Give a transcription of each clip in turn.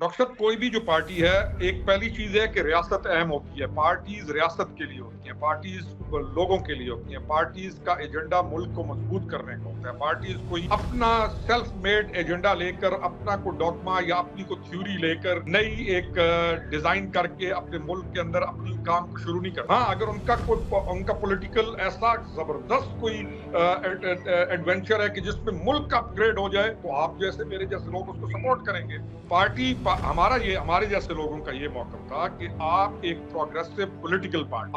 Doctor साहब, कोई भी जो पार्टी है, एक पहली चीज है कि रियासत अहम होती है। पार्टीज रियासत के लिए होती हैं, पार्टीज लोगों के लिए होती हैं। पार्टीज का एजेंडा मुल्क को मजबूत करने का होता है। पार्टीज कोई अपना सेल्फ मेड एजेंडा लेकर, अपना को डॉगमा या अपनी को थ्योरी लेकर नई एक डिजाइन करके अपने मुल्क के अंदर अपनी काम को शुरू नहीं करता। हाँ, अगर उनका पॉलिटिकल ऐसा जबरदस्त कोई एडवेंचर है कि जिसमें मुल्क अपग्रेड हो जाए, तो आप जैसे मेरे जैसे लोग उसको सपोर्ट करेंगे। हमारे जैसे लोगों का ये मौका था कि आप एक प्रोग्रेसिव पॉलिटिकल पार्टी,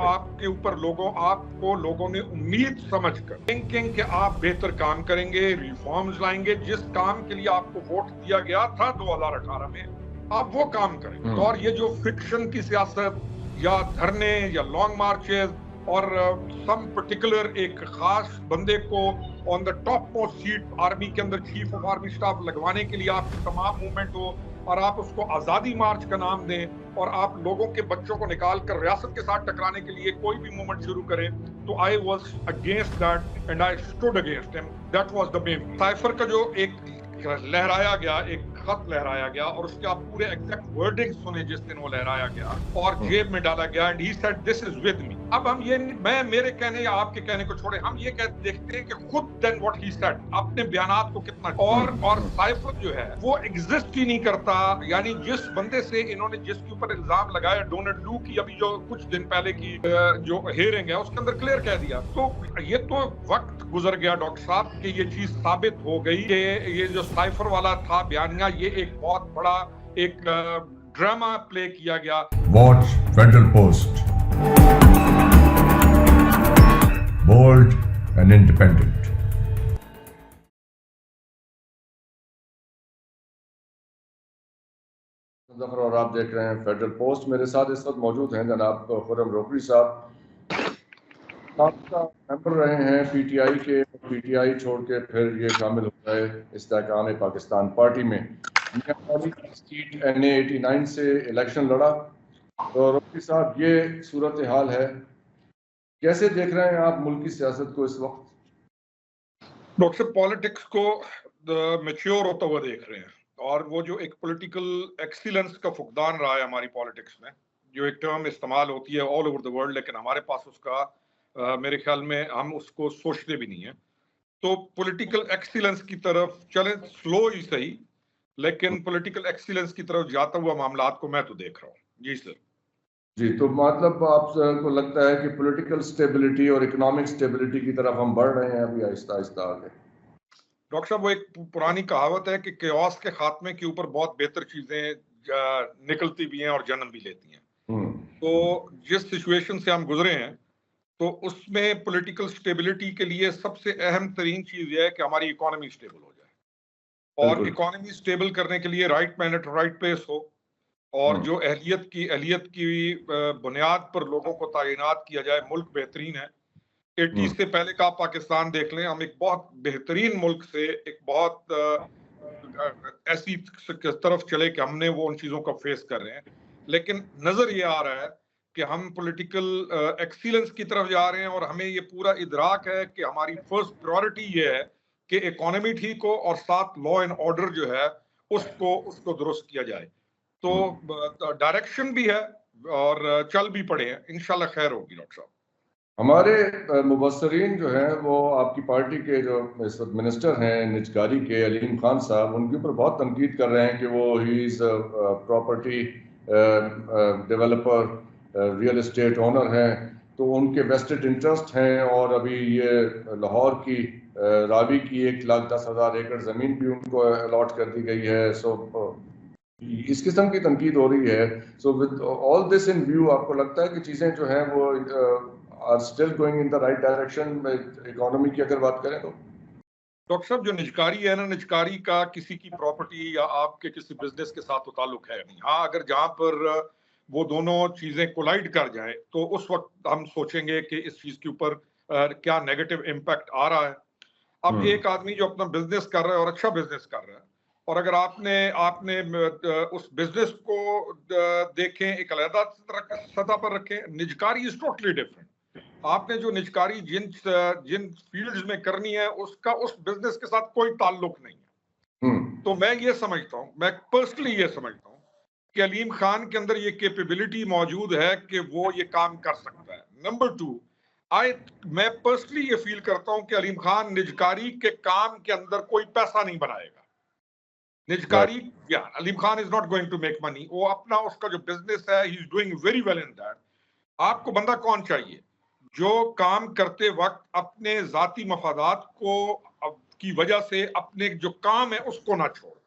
आपके ऊपर लोगों ने उम्मीद समझकर थिंकिंग कि आप बेहतर काम करेंगे, रिफॉर्म्स लाएंगे, जिस काम के लिए आपको वोट दिया गया था 2018 में, आप वो काम करेंगे। और ये जो फ्रिक्शन की सियासत या धरने या लॉन्ग मार्चेस और सम पर्टिकुलर एक खास बंदे को on the top most seat army के अंदर चीफ ऑफ आर्मी स्टाफ लगवाने के लिए आपकी तमाम मूवमेंट हो और आप उसको आजादी मार्च का नाम दें और आप लोगों के बच्चों को निकाल कर रियासत के साथ टकराने के लिए कोई भी मूवमेंट शुरू करें, तो I was against that and I stood against him. That was the main. Cipher का जो एक लहराया गया, एक खत लहराया गया और उसके आप पूरे एग्जैक्ट वर्डिंग सुने जिस दिन वो लहराया गया और जेब में डाला गया, and he said this is with me. अब हम मैं मेरे कहने या आपके कहने को छोड़े, हम ये देखते हैं कि खुद देन व्हाट ही सेड अपने बयानात को कितना और साइफर जो है वो एग्जिस्ट ही नहीं करता। यानी जिस बंदे से इन्होंने जिसके ऊपर इल्जाम लगाया, डोनाल्ड लू की अभी जो कुछ दिन पहले की जो हियरिंग है उसके अंदर क्लियर कह दिया। तो ये तो वक्त गुजर गया डॉक्टर साहब कि ये चीज साबित हो गई कि ये जो साइफर वाला था बयानिया, ये एक बहुत बड़ा एक ड्रामा प्ले किया गया। Watch federal post, bold and independent. और आप देख रहे हैं फेडरल पोस्ट। मेरे साथ इस वक्त मौजूद हैं जनाब खुर्रम रोकड़ी साहब, मेंबर रहे हैं पीटीआई के, पीटीआई छोड़ के फिर ये शामिल हो गए इस्तेहकाम पाकिस्तान पार्टी में। सीट NA 89 से इलेक्शन लड़ा। तो रोकड़ी साहब, ये सूरत हाल है, कैसे देख रहे हैं आप मुल्क की सियासत को इस वक्त? डॉक्टर साहब, पॉलिटिक्स को मैच्योर होता हुआ देख रहे हैं और वो जो एक पॉलिटिकल एक्सीलेंस का फुकदान रहा है हमारी पॉलिटिक्स में, जो एक टर्म इस्तेमाल होती है ऑल ओवर द वर्ल्ड, लेकिन हमारे पास उसका मेरे ख्याल में हम उसको सोचते भी नहीं है। तो पॉलिटिकल एक्सीलेंस की तरफ चले, स्लो ही सही, लेकिन पॉलिटिकल एक्सीलेंस की तरफ जाता हुआ मामलात को मैं तो देख रहा हूँ। जी सर। जी, तो मतलब आपको लगता है कि पॉलिटिकल स्टेबिलिटी और इकोनॉमिक स्टेबिलिटी की तरफ हम बढ़ रहे हैं अभी आहिस्ता आहिस्ता आगे? डॉक्टर साहब, वो एक पुरानी कहावत है कि केओस के खात्मे के ऊपर बहुत बेहतर चीजें निकलती भी हैं और जन्म भी लेती हैं। तो जिस सिचुएशन से हम गुजरे हैं, तो उसमें पॉलिटिकल स्टेबिलिटी के लिए सबसे अहम तरीन चीज यह है कि हमारी इकोनॉमी स्टेबल हो जाए और इकोनॉमी स्टेबल करने के लिए right man at right place हो और जो अहलियत की बुनियाद पर लोगों को तैनात किया जाए। मुल्क बेहतरीन है। 80 से पहले का पाकिस्तान देख लें, हम एक बहुत बेहतरीन मुल्क से एक बहुत ऐसी तरफ चले कि हमने वो उन चीजों का फेस कर रहे हैं, लेकिन नजर ये आ रहा है कि हम पॉलिटिकल एक्सीलेंस की तरफ जा रहे हैं और हमें ये पूरा इदराक है कि हमारी फर्स्ट प्रायोरिटी ये है कि इकोनॉमी ठीक हो और साथ लॉ एंड ऑर्डर जो है उसको दुरुस्त किया जाए। तो डायरेक्शन भी है और चल भी पड़े हैं, इंशाल्लाह खैर होगी। डॉक्टर साहब, हमारे मुबस्सरीन जो हैं वो आपकी पार्टी के जो इस वक्त मिनिस्टर हैं निजकारी के, अलीम खान साहब, उनके ऊपर बहुत तनकीद कर रहे हैं कि वो he is property developer, real estate owner हैं, तो उनके वेस्टेड इंटरेस्ट हैं और अभी ये लाहौर की रावी की 1,10,000 एकड़ ज़मीन भी उनको अलॉट कर दी गई है। सो इस किस्म की तनकीद हो रही है। So with all this in view, आपको लगता है कि चीज़ें जो हैं वो are still going in the right direction economy की अगर बात करें तो? डॉक्टर साहब, जो निजकारी है ना, निजकारी का किसी की प्रॉपर्टी या आपके किसी बिजनेस के साथ तो ताल्लुक है नहीं। हाँ, अगर जहां पर वो दोनों चीजें कोलाइड कर जाए तो उस वक्त हम सोचेंगे कि इस चीज के ऊपर क्या नेगेटिव इम्पैक्ट आ रहा है। अब एक आदमी जो अपना बिजनेस कर रहा है और अच्छा बिजनेस कर रहा है, और अगर आपने उस बिजनेस को देखें, एक अलग सतह पर रखें, निजकारी इज टोटली डिफरेंट। आपने जो निजकारी जिन फील्ड्स में करनी है, उसका उस बिजनेस के साथ कोई ताल्लुक नहीं है। तो मैं ये समझता हूँ, मैं पर्सनली ये समझता हूँ कि अलीम खान के अंदर ये कैपेबिलिटी मौजूद है कि वो ये काम कर सकता है। नंबर 2, मैं पर्सनली ये फील करता हूँ कि अलीम खान निजकारी के काम के अंदर कोई पैसा नहीं बनाएगा। निजकारी, Alim Khan is not going to make money. वो अपना उसका जो बिजनेस है, he is doing very well in that. आपको बंदा कौन चाहिए जो काम करते वक्त अपने जाती मफादात को की वजह से अपने जो काम है उसको ना छोड़।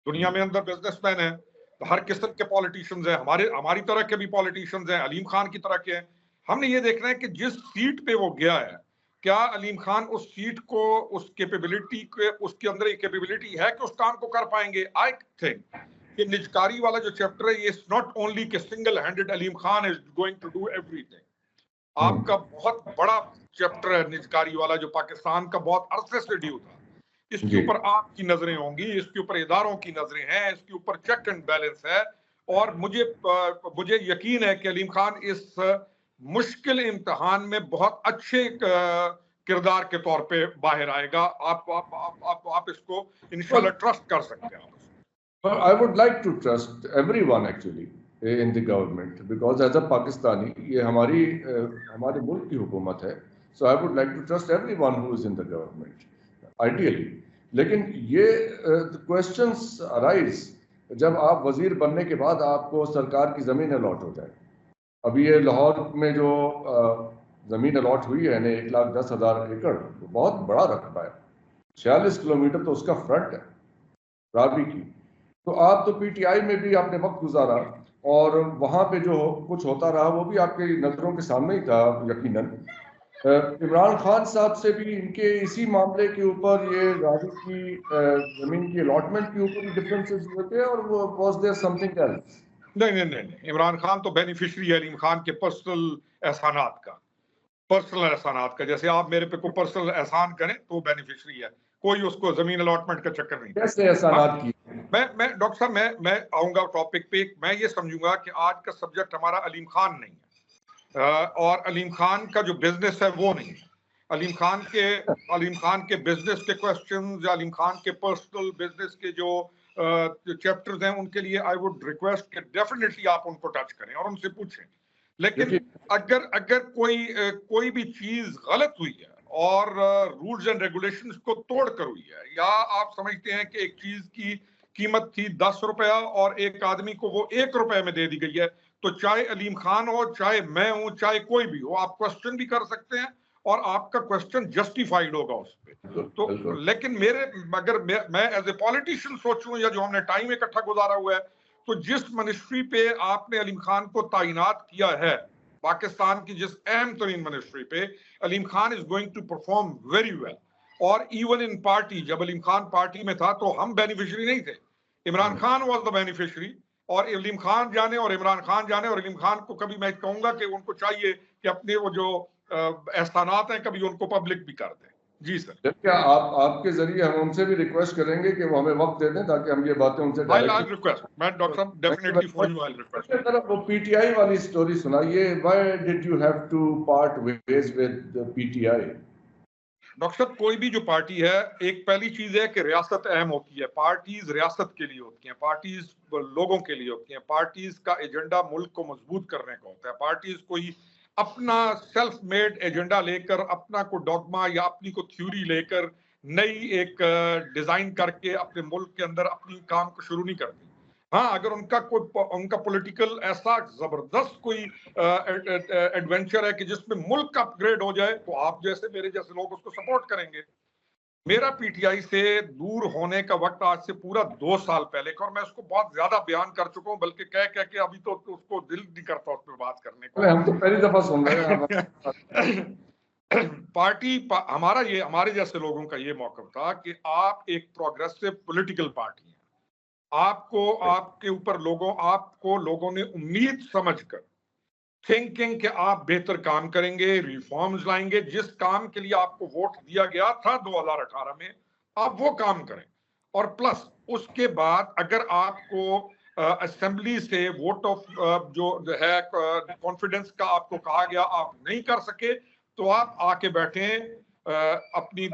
दुनिया में अंदर बिजनेसमैन है, तो हर किस्म के पॉलिटिशियंस हैं, हमारी तरह के भी पॉलिटिशियंस हैं, अलीम खान की तरह के हैं। हमने ये देखना है कि जिस सीट पे वो गया है, क्या अलीम खान उस सीट को, उस कैपेबिलिटी के, उसके अंदर एक कैपेबिलिटी है कि उस काम को कर पाएंगे। आई थिंक कि निजकारी वाला जो चैप्टर है, ये इट्स नॉट ओनली कि single handed Aleem Khan is going to do everything. आपका बहुत बड़ा चैप्टर है निजकारी वाला, जो पाकिस्तान का बहुत अरसे से ड्यू था। इसके ऊपर आपकी नजरें होंगी, इसके ऊपर इदारों की नजरें हैं, इसके ऊपर चेक एंड बैलेंस है। और मुझे यकीन है कि अलीम खान इस मुश्किल इम्तिहान में बहुत अच्छे किरदार के तौर पे बाहर आएगा। आप इसको इंशाल्लाह ट्रस्ट कर सकते हैं। I would like to trust everyone actually in the government because as a Pakistani, ये हमारे मुल्क की हुकूमत है, so I would like to trust everyone who is in the government, ideally. लेकिन ये questions arise जब आप वजीर बनने के बाद आपको सरकार की ज़मीन अलॉट हो जाए। अभी ये लाहौर में जो ज़मीन अलॉट हुई है ना, 1,10,000 एकड़, बहुत बड़ा रकबा है। 46 किलोमीटर तो उसका फ्रंट है रावी की। तो आप तो पीटीआई में भी आपने वक्त गुजारा और वहां पे जो कुछ होता रहा वो भी आपके नजरों के सामने ही था यकीनन। इमरान खान साहब से भी इनके इसी मामले के ऊपर, ये रावी की जमीन की अलॉटमेंट के ऊपर डिफरेंसेस हुए थे, और वो वाज देयर समथिंग एल्स? नहीं, इमरान खान तो बेनिफिशियरी है अलीम खान के पर्सनल एहसानात का। जैसे आप मेरे पे कोई पर्सनल एहसान करें तो बेनिफिशियरी है, कोई उसको जमीन अलॉटमेंट का चक्कर नहीं। कैसे एहसानात की? मैं डॉक्टर साहब, मैं आऊंगा टॉपिक पे। मैं ये समझूंगा कि आज का सब्जेक्ट हमारा अलीम खान नहीं है, और अलीम खान का जो बिजनेस है वो नहीं है। अलीम खान के बिजनेस के क्वेश्चंस या अलीम खान के पर्सनल बिजनेस के जो चैप्टर्स हैं, उनके लिए आई वुड रिक्वेस्ट कि डेफिनेटली आप उनको टच करें और उनसे पूछें। लेकिन अगर कोई भी चीज गलत हुई है और रूल्स एंड रेगुलेशंस को तोड़ कर हुई है, या आप समझते हैं कि एक चीज की कीमत थी 10 रुपया और एक आदमी को वो 1 रुपए में दे दी गई है, तो चाहे अलीम खान हो, चाहे मैं हूं, चाहे कोई भी हो, आप क्वेश्चन भी कर सकते हैं और आपका क्वेश्चन जस्टिफाइड होगा उस पर। तो लेकिन अगर मैं एज ए पॉलिटिशियन सोचूं, या जो हमने टाइम इकट्ठा गुजारा हुआ है, तो जिस मिनिस्ट्री पे आपने अलीम खान को तैनात किया है, पाकिस्तान की जिस अहम तरीन मिनिस्ट्री पे, Aleem Khan is going to perform very well. और इवन इन पार्टी, जब अलीम खान पार्टी में था तो हम बेनिफिशियरी नहीं थे, Imran Khan was the beneficiary. और अलीम खान जाने और इमरान खान जाने, और अलीम खान को कभी मैं कहूंगा कि उनको चाहिए कि अपने वो जो एहसानात हैं कभी उनको पब्लिक भी कर दें। जी सर। क्या आपके जरिए हम उनसे भी रिक्वेस्ट करेंगे कि वो हमें वक्त दे दें ताकि हम ये बातें उनसे डायरेक्ट रिक्वेस्ट। मैं डॉक्टर साहब definitely for you I request. तरफ वो पीटीआई वाली स्टोरी सुनाइए, why did you have to part ways with PTI? Doctor साहब, कोई भी जो पार्टी है, एक पहली चीज है कि रियासत अहम होती है। पार्टीज रियासत के लिए होती हैं, पार्टीज लोगों के लिए होती हैं, पार्टीज का एजेंडा मुल्क को मजबूत करने का होता है। पार्टीज कोई अपना सेल्फ मेड एजेंडा लेकर, अपना को डॉगमा या अपनी को थ्योरी लेकर नई एक डिजाइन करके अपने मुल्क के अंदर अपनी काम को शुरू नहीं करती। हाँ, अगर उनका पॉलिटिकल ऐसा जबरदस्त कोई एडवेंचर है कि जिसमें मुल्क अपग्रेड हो जाए, तो आप जैसे मेरे जैसे लोग उसको सपोर्ट करेंगे। मेरा पीटीआई से दूर होने का वक्त आज से पूरा 2 साल पहले का, और मैं उसको बहुत ज्यादा बयान कर चुका हूं, बल्कि कह के अभी तो उसको दिल नहीं करता उस पर बात करने को। हम तो पहली दफा सुन रहे हैं। हमारे जैसे लोगों का ये मौक़िफ़ था कि आप एक प्रोग्रेसिव पॉलिटिकल पार्टी हैं, आपके ऊपर लोगों ने उम्मीद समझकर थिंकिंग कि आप बेहतर काम करेंगे, रिफॉर्म्स लाएंगे, जिस काम के लिए आपको वोट दिया गया था 2018 में, आप वो काम करें। और प्लस उसके बाद अगर आपको असेंबली से वोट ऑफ जो है कॉन्फिडेंस का आपको कहा गया, आप नहीं कर सके, तो आप आके बैठें अपनी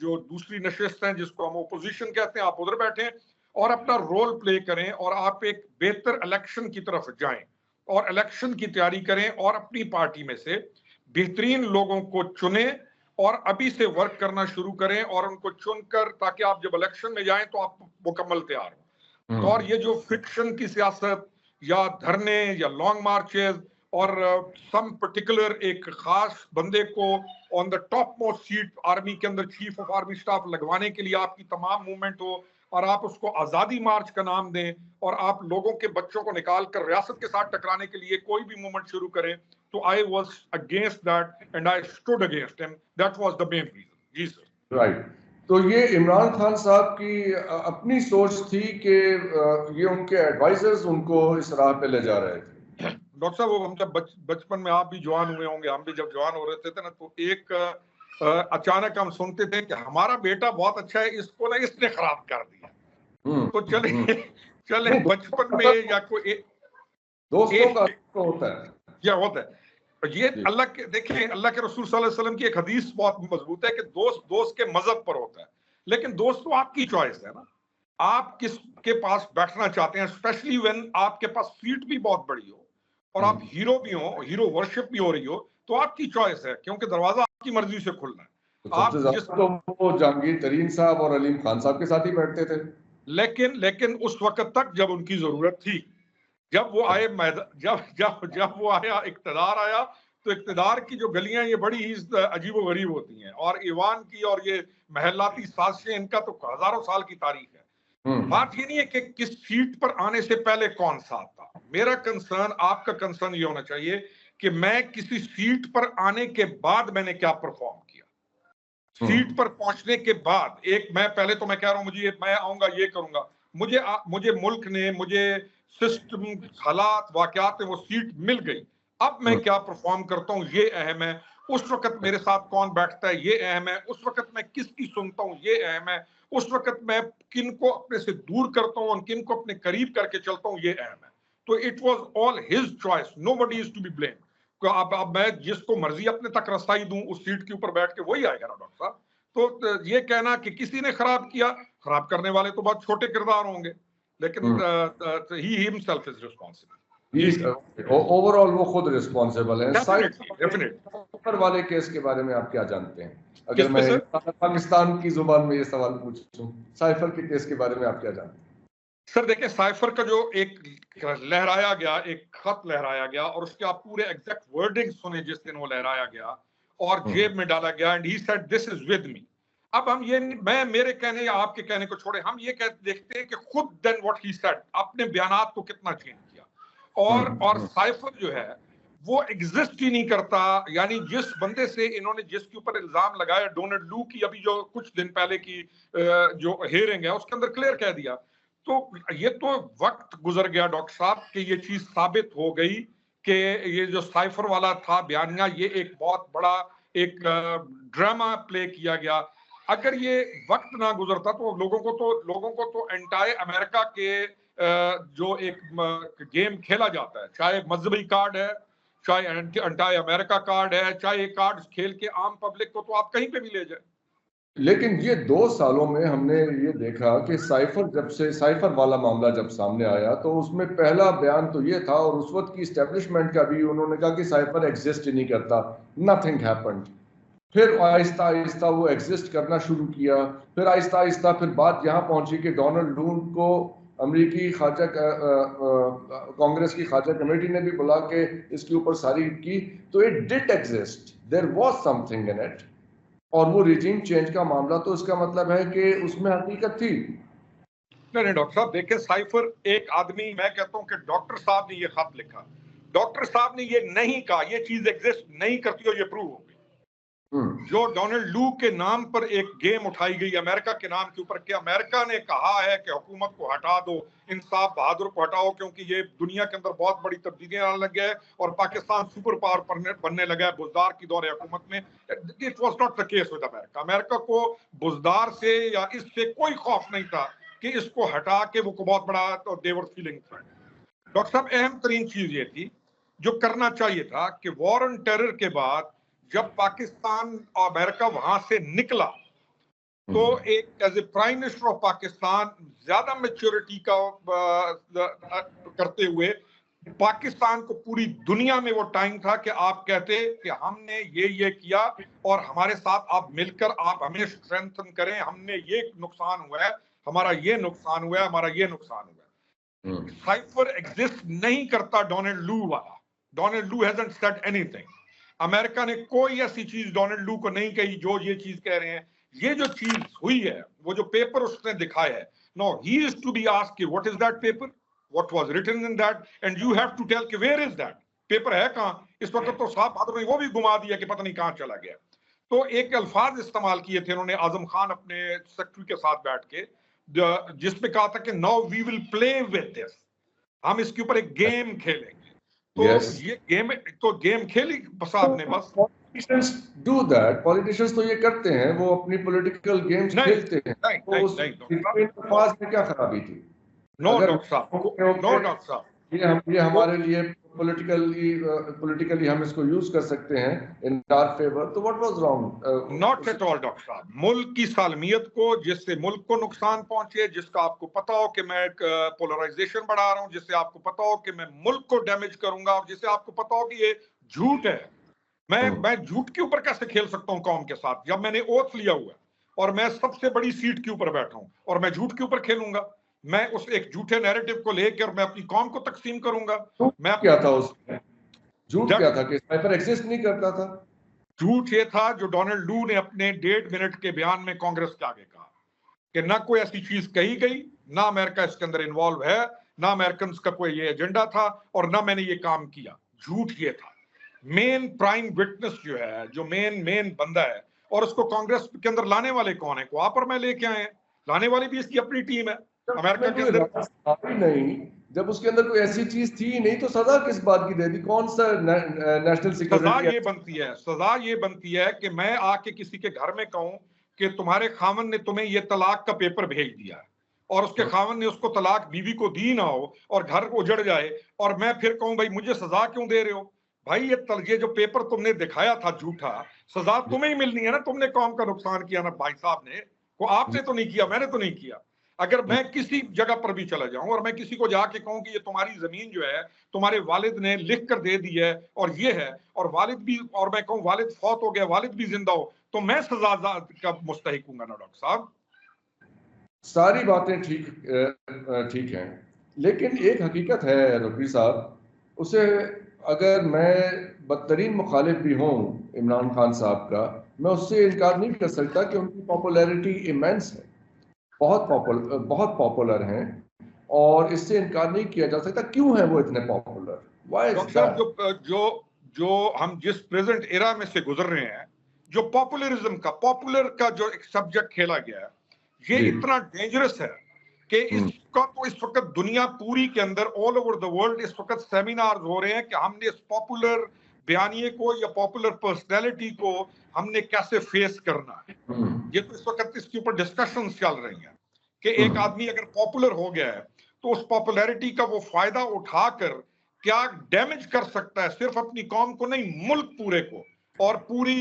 जो दूसरी नशिस्त हैं जिसको हम ओपोजिशन कहते हैं, आप उधर बैठें और अपना रोल प्ले करें और आप एक बेहतर इलेक्शन की तरफ जाएं और इलेक्शन की तैयारी करें और अपनी पार्टी में से बेहतरीन लोगों को चुने और अभी से वर्क करना शुरू करें और उनको चुनकर, ताकि आप जब इलेक्शन में जाएं तो आप मुकम्मल तैयार हो। और ये जो फिक्शन की सियासत या धरने या लॉन्ग मार्चेस और सम पर्टिकुलर एक खास बंदे को on the top most seat army के अंदर चीफ ऑफ आर्मी स्टाफ लगवाने के लिए आपकी तमाम मूवमेंट हो और आप उसको आजादी मार्च का नाम दें और आप लोगों के बच्चों को निकाल कर रियासत के साथ टकराने के लिए कोई भी मूवमेंट शुरू करें, तो I was against that and I stood against him. That was the main reason. जी सर। राइट। तो ये इमरान खान साहब की अपनी सोच थी कि ये उनके एडवाइजर्स उनको इस राह पे ले जा रहे थे। डॉक्टर साहब, वो हम जब बचपन में, आप भी जवान हुए होंगे, हम भी जब जवान हो रहे थे ना, तो एक अचानक हम सुनते थे कि हमारा बेटा बहुत अच्छा है, इसको ना इसने खराब कर दिया। तो चले बचपन में या कोई दोस्तों का तो होता है, क्या होता है ये अल्लाह के, देखिए अल्लाह के रसूल सल्लल्लाहु अलैहि वसल्लम की एक हदीस बहुत मजबूत है कि दोस्त के मजहब पर होता है, लेकिन दोस्त तो आपकी चॉइस है ना, आप किसके पास बैठना चाहते हैं, स्पेशली व्हेन आपके पास सीट भी बहुत बड़ी हो और आप हीरो भी हो, हीरो वर्शिप भी हो रही हो, तो आपकी चॉइस है, क्योंकि दरवाजा आपकी मर्जी से खुलना है। तो सबसे ज्यादा तो वो जहांगीर तरीन साहब और अलीम खान साहब के साथ ही बैठते थे। लेकिन उस वक्त तक जब उनकी जरूरत थी, जब वो आए जब वो आया, इक्तदार आया, तो इक्तदार की जो गलियां ये बड़ी ही अजीबो गरीब होती हैं और ईवान की और ये महलाती साजिशें, इनका तो हजारों साल की तारीख है। बात ये नहीं है कि किस सीट पर आने से पहले कौन सा था। मेरा कंसर्न, आपका कंसर्न ये होना चाहिए कि मैं किसी सीट पर आने के बाद मैंने क्या परफॉर्म किया, सीट पर पहुंचने के बाद। मैं पहले तो मैं कह रहा हूं मैं आऊंगा, ये करूंगा, मुझे मुल्क ने, मुझे सिस्टम, हालात, वाकयात में वो सीट मिल गई। अब मैं क्या परफॉर्म करता हूं ये अहम है, उस वक्त मेरे साथ कौन बैठता है ये अहम है, उस वक्त मैं किसकी सुनता हूं ये अहम है, उस वक्त मैं किन को अपने से दूर करता हूं और किन को अपने करीब करके चलता हूं ये अहम है। तो it was all his choice, nobody is to be blame. अब मैं जिसको मर्जी अपने तक रसाई दूं उस सीट के ऊपर बैठ के, वही आएगा ना डॉक्टर साहब। तो ये कहना कि किसी ने खराब किया, खराब करने वाले तो बहुत छोटे किरदार होंगे, लेकिन he himself is responsible. Overall वो खुद रिस्पांसिबल है। डेफिनेटली वाले केस के बारे में आप क्या जानते हैं? अगर मैं पाकिस्तान की जुबान में ये सवाल पूछूं, साइफर के केस के बारे में आप क्या जानते हैं? सर देखिए, साइफर का जो एक लहराया गया, एक खत लहराया गया और उसके आप पूरे एग्जैक्ट वर्डिंग सुने जिस दिन वो लहराया गया और जेब में डाला गया, and he said this is with me. अब हम ये, मैं मेरे कहने या आपके कहने को छोड़े, हम ये देखते हैं कि खुद देन व्हाट ही सेड, अपने बयानात को कितना चेंज किया। और साइफर जो है वो एग्जिस्ट ही नहीं करता। यानी जिस बंदे से इन्होंने, जिसके ऊपर इल्जाम लगाया, डोनाल्ड लू की अभी जो कुछ दिन पहले की जो हियरिंग है उसके अंदर क्लियर कह दिया। तो ये तो वक्त गुजर गया डॉक्टर साहब कि ये चीज साबित हो गई कि ये जो साइफर वाला था बयानिया, ये एक बहुत बड़ा एक ड्रामा प्ले किया गया। अगर ये वक्त ना गुजरता तो लोगों को तो एंटाई अमेरिका के जो एक गेम खेला जाता है, चाहे मजहबी कार्ड है, चाहे एंटाई अमेरिका कार्ड है, चाहे कार्ड खेल के आम पब्लिक को तो आप कहीं पे भी ले जाए। लेकिन ये 2 सालों में हमने ये देखा कि साइफर वाला मामला जब सामने आया तो उसमें पहला बयान तो ये था, और उस वक्त की एस्टेब्लिशमेंट का भी, उन्होंने कहा कि साइफर एग्जिस्ट ही नहीं करता, नथिंग हैपेंड। फिर आहिस्ता आहिस्ता वो एग्जिस्ट करना शुरू किया, फिर आहिस्ता आहिस्ता फिर बात यहाँ पहुंची कि डोनाल्ड लू को अमेरिकी कांग्रेस की खाजा कमेटी ने भी बुला के इसके ऊपर सारी की। तो it did exist, there was something in it. और वो रिजीम चेंज का मामला, तो इसका मतलब है कि उसमें हकीकत थी। नहीं डॉक्टर साहब, देखिए साइफर एक आदमी, मैं कहता हूं कि डॉक्टर साहब ने ये खत लिखा, डॉक्टर साहब ने ये नहीं कहा ये चीज एग्जिस्ट नहीं करती और ये प्रूव हो गई। जो डोनाल्ड लू के नाम पर एक गेम उठाई गई अमेरिका के नाम के ऊपर, कि अमेरिका ने कहा है कि हुकूमत को हटा दो, इंसाफ बहादुर को हटाओ, क्योंकि ये दुनिया के अंदर बहुत बड़ी तब्दीलियां आने लग गए और पाकिस्तान सुपर पावर बनने लगा है बुजदार की दौरे हुकूमत में। It was not the case with America. America को बुजदार से या इससे कोई खौफ नहीं था कि इसको हटा के वो बहुत बड़ा तो देवर फीलिंग था। डॉक्टर साहब, अहम तरीन चीज ये थी जो करना चाहिए था कि वॉर ऑन टेरर के बाद जब पाकिस्तान और अमेरिका वहां से निकला तो एक as a prime minister of Pakistan ज्यादा मैच्योरिटी का करते हुए पाकिस्तान को पूरी दुनिया में वो टाइम था कि आप कहते कि हमने ये किया और हमारे साथ आप मिलकर आप हमें स्ट्रेंथन करें, हमने ये नुकसान हुआ है, हमारा ये नुकसान हुआ है, हमारा ये नुकसान हुआ है। साइफर एग्जिस्ट नहीं करता डोनाल्ड लू वाला। डोनाल्ड लू हैजंट सेड एनीथिंग। अमेरिका ने कोई ऐसी चीज डोनाल्ड लू को नहीं कही जो ये चीज कह रहे हैं। ये जो चीज हुई है, वो जो पेपर उसने दिखाया है, no he is to be asked what is that paper, what was written in that, and you have to tell कि वेयर इज दैट पेपर, है कहां। इस वक्त तो साहब बहादुर ने वो भी घुमा दिया कि पता नहीं कहां चला गया। तो एक अल्फाज इस्तेमाल किए थे उन्होंने आजम खान अपने सेक्रेटरी के साथ बैठ के, जिसमें कहा था कि now we will play with this, हम इसके ऊपर एक गेम खेलेंगे। तो ये गेम खेली साहब ने बस। Politicians do that. Politicians तो ये करते हैं, वो अपनी political games खेलते हैं। तो उस अल्फाज में क्या खराबी थी? नो डॉक्टर साहब, ये हमारे लिए politically हम इसको यूज कर सकते हैं in our favor, तो what was wrong? Not at all doctor साहब। मुल्क की सालमियत को, जिससे मुल्क को नुकसान पहुंचे, जिसका आपको पता हो कि मैं पोलराइजेशन बढ़ा रहा हूं, जिससे आपको पता हो कि मैं मुल्क को डैमेज करूंगा, और जिससे आपको पता हो कि ये झूठ है, मैं झूठ के ऊपर कैसे खेल सकता हूं कौम के साथ, जब मैंने ओथ लिया हुआ है और मैं सबसे बड़ी सीट के ऊपर बैठा हूं और मैं झूठ के ऊपर खेलूंगा। मैं उस एक झूठे नैरेटिव को लेकर मैं अपनी कौम को तकसीम करूंगा। मैं क्या था उसमें झूठ? क्या था कि साइफर एग्जिस्ट नहीं करता था? झूठ ये था जो डोनाल्ड लू ने अपने 1.5 मिनट के बयान में कांग्रेस के आगे कहा कि ना कोई ऐसी चीज कही गई, ना अमेरिका इसके अंदर इन्वॉल्व है, ना अमेरिकन का कोई ये एजेंडा था, और ना मैंने ये काम किया। झूठ ये था। मेन प्राइम विटनेस जो है, जो मेन बंदा है, और उसको कांग्रेस के अंदर लाने वाले कौन है? वहां पर मैं लेके आए हैं, लाने वाली भी इसकी अपनी टीम है अमेरिका के अंदर। नहीं, जब उसके अंदर कोई ऐसी चीज थी नहीं तो सजा किस बात की दे दी? कौन सा नेशनल सिक्योरिटी? सजा ये बनती है कि मैं आके किसी के घर में कहूं कि तुम्हारे खामन ने तुम्हें ये तलाक का पेपर भेज दिया और उसके खामन ने उसको तलाक बीवी को दी ना हो और घर उजड़ जाए, और मैं फिर कहूं भाई मुझे सजा क्यों दे रहे हो? भाई ये जो पेपर तुमने दिखाया था झूठा, सजा तुम्हें ही मिलनी है ना। तुमने कौम का नुकसान किया ना भाई साहब ने, वो आपने तो नहीं किया, मैंने तो नहीं किया। अगर मैं किसी जगह पर भी चला जाऊं और मैं किसी को जाके कहूं कि ये तुम्हारी जमीन जो है तुम्हारे वालिद ने लिख कर दे दी है और ये है, और वालिद भी, और मैं कहूं वालिद फौत हो गया, वालिद भी जिंदा हो, तो मैं सजा का मुस्तहिक हूंगा ना डॉक्टर साहब। सारी बातें ठीक हैं, लेकिन एक हकीकत है रफी साहब, उसे अगर मैं बदतरीन मुखालिफ भी हूँ इमरान खान साहब का, मैं उससे इनकार नहीं कर सकता कि उनकी पॉपुलैरिटी इमेंस है, बहुत पॉपुलर हैं, और इससे इनकार नहीं किया जा सकता। क्यों है वो इतने पॉपुलर? जो हम जिस प्रेजेंट एरा में से गुजर रहे हैं, जो पॉपुलर का जो एक सब्जेक्ट खेला गया है, ये इतना डेंजरस है कि इसका तो इस वक्त दुनिया पूरी के अंदर ऑल ओवर द वर्ल्ड इस वक्त सेमिनार्स हो रहे हैं कि हमने इस पॉपुलर बयानिए को या पॉपुलर पर्सनैलिटी को हमने कैसे फेस करना है। ये तो इस वक्त इसके ऊपर डिस्कशंस चल रही हैं कि एक आदमी अगर पॉपुलर हो गया है तो उस पॉपुलैरिटी का वो फायदा उठाकर क्या डैमेज कर सकता है, सिर्फ अपनी कौम को नहीं, मुल्क पूरे को और पूरी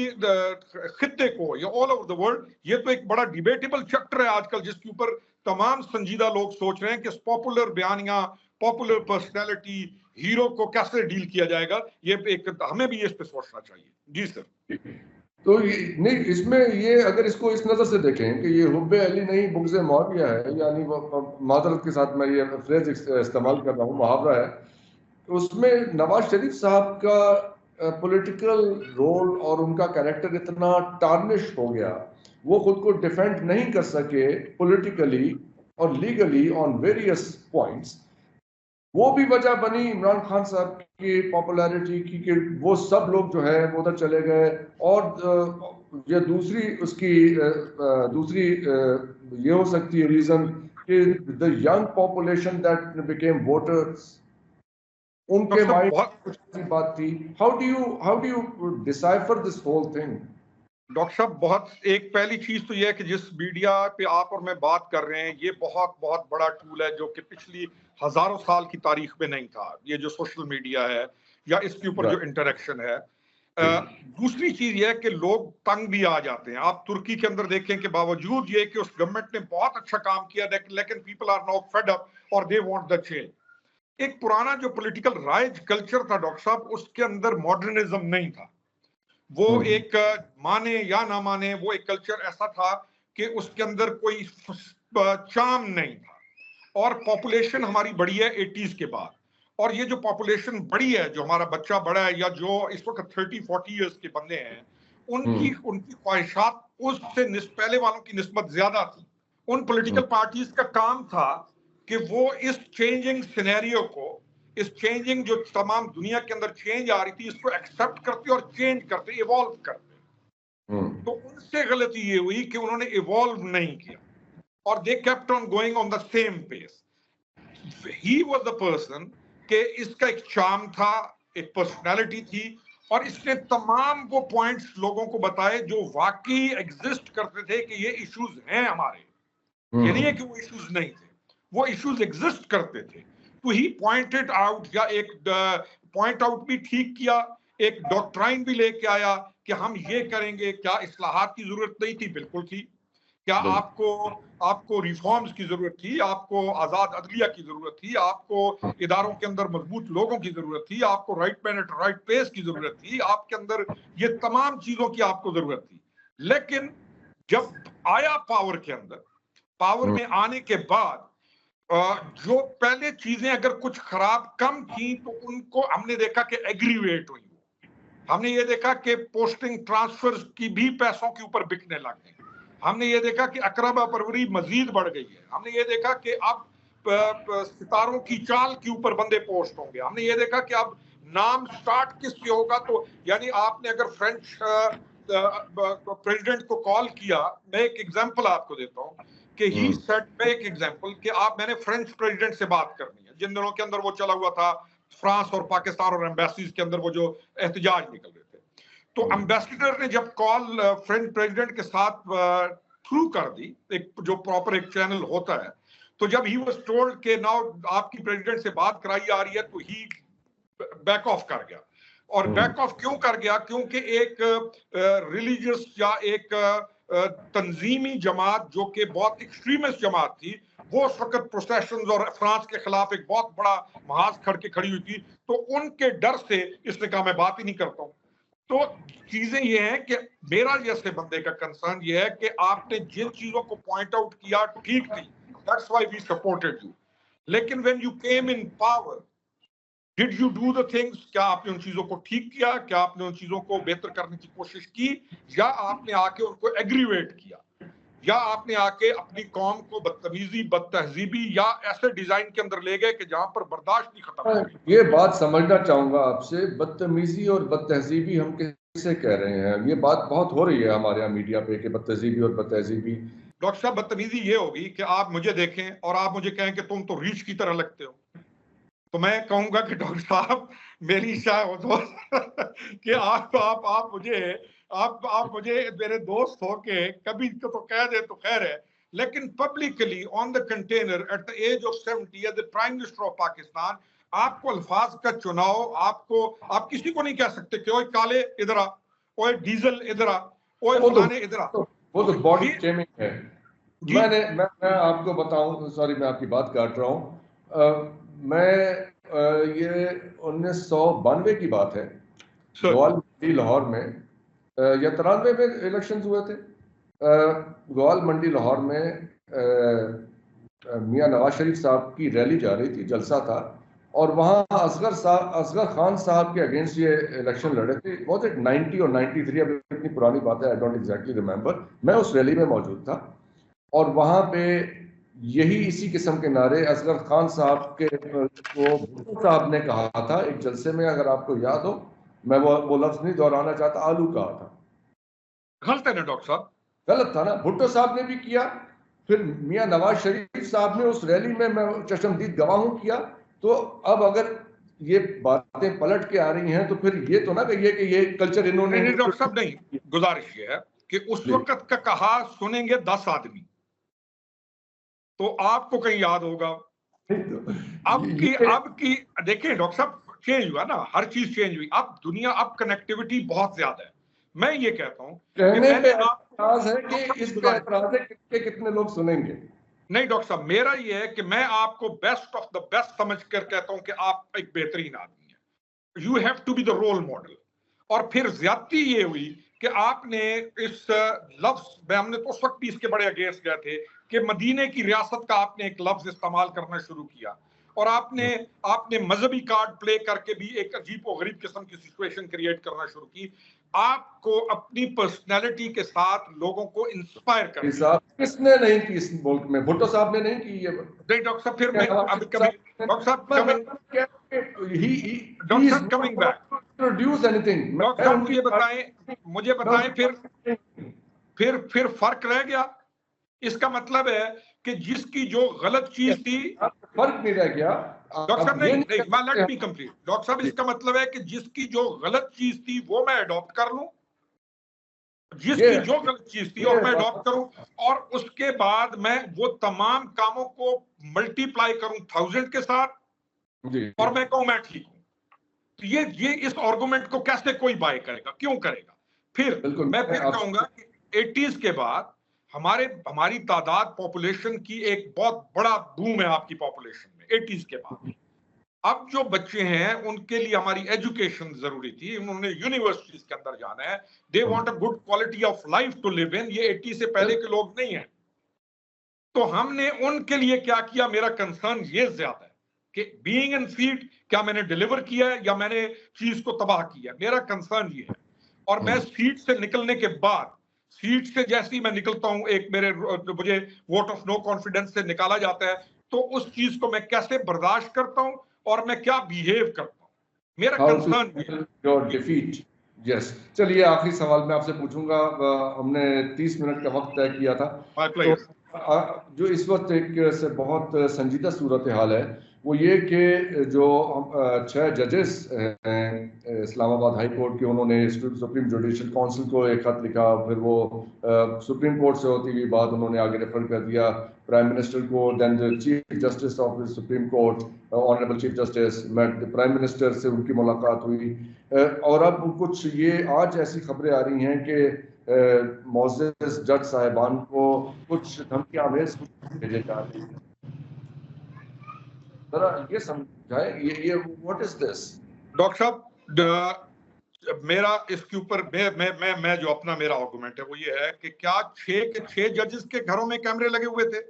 खित्ते को या ऑल ओवर द वर्ल्ड। ये तो एक बड़ा डिबेटेबल चैप्टर है आजकल, जिसके ऊपर तमाम संजीदा लोग सोच रहे हैं कि पॉपुलर बयानियां, पॉपुलर पर्सनैलिटी, हीरो को कैसे डील किया जाएगा। ये एक हमें भी इस पे सोचना चाहिए। जी सर। तो नहीं, इसमें ये अगर इसको इस नजर से देखें कि ये हुब्बे अली नहीं बुग़्ज़े मौविया है, यानी माजरत के साथ मैं ये फ्रेज इस्तेमाल कर रहा हूँ, मुहावरा है, उसमें नवाज शरीफ साहब का पॉलिटिकल रोल और उनका कैरेक्टर इतना टार्निश हो गया, वो खुद को डिफेंड नहीं कर सके पॉलिटिकली और लीगली ऑन वेरियस पॉइंट्स। वो भी वजह बनी इमरान खान साहब की पॉपुलैरिटी की कि वो सब लोग जो है वो उधर चले गए। और ये दूसरी ये हो सकती है रीजन कि the young population that became voters, उनके माइंड कुछ ऐसी बात थी। How do you decipher this whole thing? Doctor साहब, एक पहली चीज तो यह है कि जिस मीडिया पे आप और मैं बात कर रहे हैं, ये बहुत बड़ा टूल है जो कि पिछली हजारों साल की तारीख में नहीं था। ये जो सोशल मीडिया है या इसके ऊपर जो इंटरेक्शन है, दूसरी चीज यह है कि लोग तंग भी आ जाते हैं। आप तुर्की के अंदर देखें कि बावजूद ये कि उस गवर्नमेंट ने बहुत अच्छा काम किया, लेकिन people are now fed up और दे वांट द चेंज। एक पुराना जो पॉलिटिकल राइज कल्चर था डॉक्टर साहब, उसके अंदर मॉडर्निज्म नहीं था। वो एक माने या ना माने, वो एक कल्चर ऐसा था कि उसके अंदर कोई चार्म नहीं था। और पॉपुलेशन हमारी बढ़ी है 80s के बाद, और ये जो पॉपुलेशन बढ़ी है, जो हमारा बच्चा बढ़ा है, या जो इस वक्त 30-40 ईयर्स के बंदे हैं, उनकी ख्वाहिशात उससे पहले वालों की निस्बत ज्यादा थी। उन पॉलिटिकल पार्टीज का काम था कि वो इस चेंजिंग सिनेरियो को, इस चेंजिंग जो तमाम दुनिया के अंदर चेंज आ रही थी, इसको एक्सेप्ट करते और चेंज करते, इवॉल्व करते। तो उनसे गलती ये हुई कि उन्होंने इवॉल्व नहीं किया, और they kept on going on the same pace. He was the person कि इसका एक चार्म था, एक पर्सनालिटी थी, और इसने तमाम वो पॉइंट्स लोगों को बताए जो वाकई एग्जिस्ट करते थे कि ये इश्यूज हैं हमारे। ये नहीं है कि वो इश्यूज नहीं थे, वो इश्यूज एग्जिस्ट करते थे। तो ही पॉइंटेड आउट, या एक पॉइंट आउट भी ठीक किया, एक डॉक्ट्राइन भी लेके आया कि हम ये करेंगे। क्या इस्लाहात की जरूरत नहीं थी? बिल्कुल थी। क्या आपको रिफॉर्म्स की जरूरत थी? आपको आजाद अदलिया की जरूरत थी? आपको इदारों के अंदर मजबूत लोगों की जरूरत थी? आपको right man at right pace की जरूरत थी? आपके अंदर ये तमाम चीजों की आपको जरूरत थी। लेकिन जब आया पावर के अंदर, पावर में आने के बाद जो पहले चीजें अगर कुछ खराब कम थी, तो उनको हमने देखा कि एग्रीवेट हुई। हमने ये देखा कि पोस्टिंग ट्रांसफर्स की भी पैसों के ऊपर बिकने लग गई। हमने ये देखा कि अकरबा परवरी मजीद बढ़ गई है। हमने ये देखा कि अब सितारों की चाल के ऊपर बंदे पोस्ट होंगे। हमने ये देखा कि अब नाम स्टार्ट किससे होगा। तो यानी आपने अगर फ्रेंच प्रेसिडेंट को कॉल किया, मैं एक एग्जांपल आपको देता हूं कि ही सेड, मैं एक एग्जांपल कि मैंने फ्रेंच प्रेसिडेंट से बात करनी है, जिन दिनों के अंदर वो चला हुआ था फ्रांस और पाकिस्तान और एम्बेसीज के अंदर वो जो एहतजाज निकल रहे थे। तो एम्बेसडर ने जब कॉल फ्रेंच प्रेसिडेंट के साथ थ्रू कर दी, एक जो प्रॉपर एक चैनल होता है, तो जब ही वाज टोल्ड के नाउ आपकी प्रेसिडेंट से बात कराई आ रही है, तो ही बैक ऑफ कर गया। और बैक ऑफ क्यों कर गया? क्योंकि एक रिलीजियस या एक तंजीमी जमात जो कि बहुत एक्सट्रीमिस्ट जमात थी, वो उस वक्त प्रोसेशंस और फ्रांस के खिलाफ एक बहुत बड़ा महाज खड़के खड़ी हुई थी। तो उनके डर से इसने कहा मैं बात ही नहीं करता हूं। तो चीजें ये हैं कि मेरा जैसे बंदे का कंसर्न ये है कि आपने जिन चीजों को पॉइंट आउट किया ठीक थी, that's why we supported you. लेकिन when you came in power, did you do the things? क्या आपने उन चीजों को ठीक किया? क्या आपने उन चीजों को बेहतर करने की कोशिश की? या आपने आके उनको एग्रीवेट किया? या आपने आके अपनी कौम को बदतमीजी, बदतहजीबी या ऐसे डिजाइन के अंदर ले गए कि जहां पर बर्दाश्त नहीं खत्म हो गई? ये बात समझना चाहूंगा आपसे, बदतमीजी और बदतहजीबी हम किसे कह रहे हैं? ये बात बहुत हो रही है हमारे यहाँ मीडिया पे कि बदतहजीबी और बदतहजीबी। डॉक्टर साहब, बदतमीजी ये होगी कि आप मुझे देखें और आप मुझे कहें कि तुम तो रीछ की तरह लगते हो, तो मैं कहूंगा कि डॉक्टर साहब मेरी इच्छा हो तो कि आप मुझे मेरे दोस्त हो के कभी तो कह दे तो खैर है, लेकिन publicly on the container at the age of 70 as the prime minister of Pakistan, आपको अल्फाज का चुनाव, आप किसी को नहीं कह सकते कि ओए काले इधर आ, ओए डीजल इधर आ, ओए फलाने इधर आ। वो तो बॉडी शेमिंग है। मैं आपको बताऊं, सॉरी मैं आपकी बात काट रहा हूं। ये 1992 की बात है, ग्वाल लाहौर में या 93 में इलेक्शंस हुए थे। ग्वाल मंडी लाहौर में मियां नवाज शरीफ साहब की रैली जा रही थी, जलसा था, और वहाँ असगर खान साहब के अगेंस्ट ये इलेक्शन लड़े थे। बहुत 90 और 93, अब इतनी पुरानी बात है, आई डोंट एग्जैक्टली रिमेंबर। मैं उस रैली में मौजूद था और वहाँ पे यही इसी किस्म के नारे असगर खान साहब के को भुट्टो साहब ने कहा था एक जलसे में, अगर आपको याद हो, मैं वो लफ्ज नहीं दोहराना चाहता, आलू कहा था। गलत है ना डॉक्टर साहब? गलत था ना? भुट्टो साहब ने भी किया, फिर मियां नवाज शरीफ साहब ने उस रैली में, मैं चश्मदीद गवाह हूं, किया। तो अब अगर ये बातें पलट के आ रही हैं तो फिर ये तो ना कहिए कि ये कल्चर इन्होंने। नहीं डॉक्टर साहब, नहीं, गुजारिश ये है कि उस वक्त का कहा सुनेंगे 10 आदमी, तो आपको कहीं याद होगा। अब की देखिए डॉक्टर साहब, चेंज हुआ ना, हर चीज चेंज हुई। अब दुनिया, अब कनेक्टिविटी बहुत ज्यादा है। मैं ये कहता हूं कि कहने मैंने पे एतराज है कि इस पे एतराज है कि कितने लोग सुनेंगे। नहीं डॉक्टर साहब, मेरा ये है कि मैं आपको बेस्ट ऑफ द बेस्ट समझ कर कहता हूं कि आप एक बेहतरीन आदमी हैं। You have to be the role model. और फिर ज्यादती ये हुई कि आपने इस लफ्ज में, हमने तो उस वक्त भी इसके बड़े अगेंस्ट गए थे कि मदीने की रियासत का आपने एक लफ्ज इस्तेमाल करना शुरू किया, और आपने मजहबी कार्ड प्ले करके भी एक अजीब व गरीब किस्म की सिचुएशन क्रिएट करना शुरू की। आपको अपनी पर्सनैलिटी के साथ लोगों को इंस्पायर करना। साहब किसने नहीं की इस मुल्क में? भुट्टो साहब ने नहीं की ये। नहीं डॉक्टर साहब, फिर मैं अभी कभी डॉक्टर साहब coming back, produce anything. Doctor साहब मुझे बताएं फिर फर्क रह गया। इसका मतलब है कि जिसकी जो गलत चीज थी, फर्क नहीं रह गया डॉक्टर साहब। नहीं, लेट मी कंप्लीट। डॉक्टर साहब, इसका मतलब है कि जिसकी जो गलत चीज थी वो मैं अडॉप्ट कर लूं, जिसकी जो गलत चीज थी और मैं अडॉप्ट करूं, और उसके बाद मैं वो तमाम कामों को मल्टीप्लाई करूं 1000 के साथ, और मैं कहूं मैं ठीक हूं। तो ये इस आर्गुमेंट को कैसे कोई बाय करेगा, क्यों करेगा? फिर मैं कहूंगा कि 80s के बाद हमारी तादाद पॉपुलेशन की एक बहुत बड़ा बूम है आपकी पॉपुलेशन में 80s के बाद। अब जो बच्चे हैं उनके लिए हमारी एजुकेशन जरूरी थी, उन्होंने यूनिवर्सिटीज के अंदर जाना है, they want a good quality of life to live in. ये 80 से पहले के लोग नहीं हैं। तो हमने उनके लिए क्या किया? मेरा कंसर्न ये ज्यादा है कि बीइंग इन सीट, क्या मैंने डिलीवर किया है या मैंने चीज को तबाह किया? मेरा कंसर्न ये है। और मैं सीट से निकलने के बाद, सीट से जैसे ही मैं निकलता हूं, मुझे वोट ऑफ नो कॉन्फिडेंस से निकाला जाता है, तो उस चीज को मैं कैसे बर्दाश्त करता हूं और मैं क्या बिहेव करता हूं, मेरा कंसर्न योर डिफीट। यस, चलिए आखिरी सवाल मैं आपसे पूछूंगा। हमने 30 मिनट का वक्त तय किया था, तो जो इस वक्त एक से बहुत संजीदा सूरत हाल है वो ये कि जो 6 जजेस हैं इस्लामाबाद हाई कोर्ट के, उन्होंने सुप्रीम जुडिशल काउंसिल को एक खत लिखा, फिर वो सुप्रीम कोर्ट से होती हुई बात उन्होंने आगे रेफर कर दिया प्राइम मिनिस्टर को, then the chief justice of the supreme court, honourable chief justice, prime minister से उनकी मुलाकात हुई, और अब कुछ ये आज ऐसी खबरें आ रही हैं कि मोअज़्ज़िज़ जज साहिबान को कुछ धमकी आवेज भेजे जा रही है। जरा ये समझाएं, ये व्हाट इज दिस? डॉक्टर साहब, मेरा इसके ऊपर मैं जो अपना मेरा आर्गुमेंट है वो ये है कि क्या 6 के 6 जजेस के घरों में कैमरे लगे हुए थे?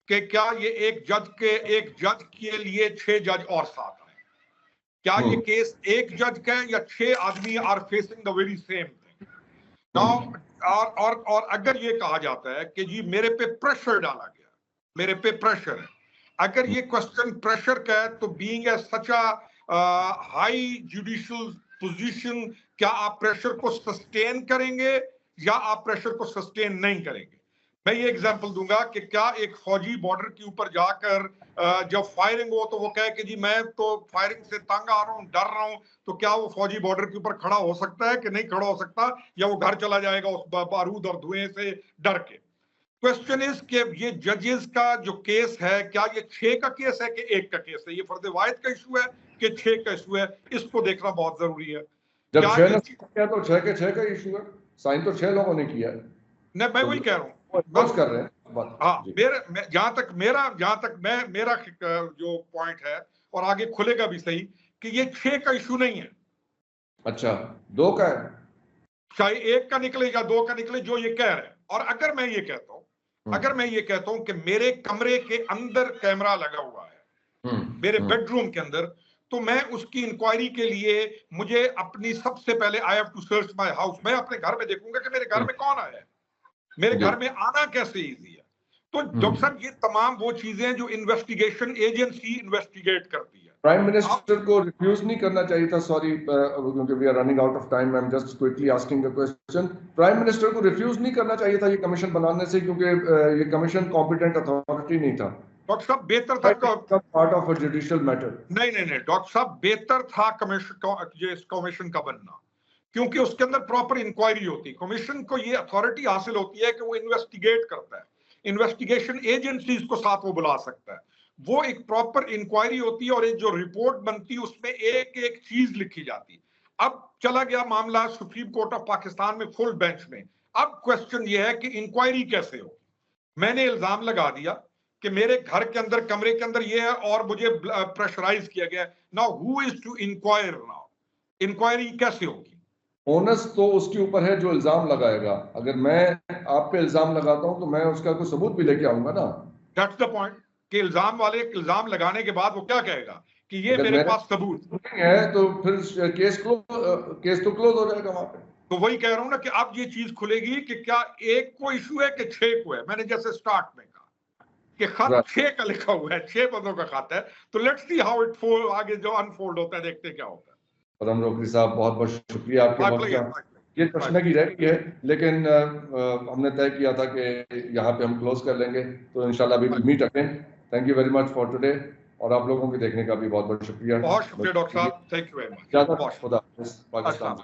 कि क्या ये एक जज के लिए 6 जज और साथ आए? क्या ये केस एक जज का है या 6 आदमी are facing the very same thing? Now और अगर ये कहा जाता है कि जी मेरे पे प्रेशर डाला गया, मेरे पे प्रेशर है, अगर ये क्वेश्चन प्रेशर का है, तो being a such a high judicial position, क्या आप प्रेशर को सस्टेन करेंगे या आप प्रेशर को सस्टेन नहीं करेंगे? मैं ये एग्जांपल दूंगा कि क्या एक फौजी बॉर्डर के ऊपर जाकर जब फायरिंग हो तो वो कहे कि जी मैं तो फायरिंग से तंग आ रहा हूँ, डर रहा हूँ, तो क्या वो फौजी बॉर्डर के ऊपर खड़ा हो सकता है कि नहीं खड़ा हो सकता, या वो घर चला जाएगा उस बारूद और धुएं से डर के? क्वेश्चन इज कि ये जजेस का जो केस है, क्या ये 6 का केस है कि 1 का केस है? ये फर्ज वाहिद का इशू है कि 6 का इशू है? इसको देखना बहुत जरूरी है। जब 6 किया तो 6 के 6 का इशू है, साइन तो 6 लोगों ने किया है। नहीं, मैं वही कह रहा हूँ, कर रहे हैं। हाँ, जहां तक मेरा जो पॉइंट है, और आगे खुलेगा भी सही, कि ये 6 का इशू नहीं है। अच्छा, 2 का है, चाहे 1 का निकले या 2 का निकले, जो ये कह रहे हैं। और अगर मैं ये कहता हूं कि मेरे कमरे के अंदर कैमरा लगा हुआ है, मेरे बेडरूम के अंदर, तो मैं उसकी इंक्वायरी के लिए मुझे अपनी सबसे पहले I have to search my house. मैं अपने घर में देखूंगा कि मेरे घर में कौन आया है, मेरे घर में आना कैसे इजी है। तो डॉक्टर साहब, ये तमाम वो चीजें जो इन्वेस्टिगेशन एजेंसी इन्वेस्टिगेट करती है। प्राइम मिनिस्टर को रिफ्यूज नहीं करना चाहिए था, सॉरी क्योंकि we are running out of time, I am just quickly asking the question. Prime minister को रिफ्यूज नहीं करना चाहिए था ये कमीशन बनाने से, क्योंकि ये कमीशन कॉम्पिटेंट अथॉरिटी नहीं था। डॉक्टर साहब, बेहतर था part of a judicial matter. नहीं, डॉक्टर साहब, बेहतर था कमीशन का बनना, क्योंकि उसके अंदर प्रॉपर इंक्वायरी होती। कमीशन को ये अथॉरिटी हासिल होती है कि वो इन्वेस्टिगेट करता है, इन्वेस्टिगेशन एजेंसीज को साथ वो बुला सकता है। वो एक प्रॉपर इंक्वायरी होती है और एक जो रिपोर्ट बनती है उसमें एक एक चीज लिखी जाती है। अब चला गया मामला सुप्रीम कोर्ट ऑफ पाकिस्तान में फुल बेंच में। अब क्वेश्चन ये है कि इंक्वायरी कैसे हो। मैंने इल्जाम लगा दिया कि मेरे घर के अंदर कमरे के अंदर ये है और मुझे प्रेशराइज किया गया। Now who is to inquire? Now inquiry कैसे होगी? ओनस तो उसके ऊपर है जो इल्जाम लगाएगा। अगर मैं आप पे इल्जाम लगाता हूं तो मैं उसका कोई सबूत भी लेके आऊंगा ना। दैट्स द पॉइंट कि इल्जाम वाले इल्जाम लगाने के बाद वो क्या कहेगा कि ये मेरे पास सबूत नहीं है तो फिर केस तो क्लोज हो जाएगा वहां पे। तो वही कह रहा हूं ना कि अब ये चीज खुलेगी कि क्या एक को इशू है कि 6 को है। मैंने जैसे स्टार्ट में कहा कि खत 6 का लिखा हुआ है, 6 बंदों का खत है। तो लेट्स सी हाउ इट आगे जो अनफोल्ड होता है, देखते क्या होता है। परम रोकरी साहब, बहुत बहुत शुक्रिया आपके वक्त का। ये प्रश्न की रह गई है, लेकिन हमने तय किया था कि यहाँ पे हम क्लोज कर लेंगे, तो इंशाल्लाह we will meet again. Thank you very much for today, और आप लोगों के देखने का भी बहुत बहुत शुक्रिया। बहुत शुक्रिया डॉक्टर साहब, थैंक यू वेरी मच। ज्यादा खुदा हाफिज़, पाकिस्तान।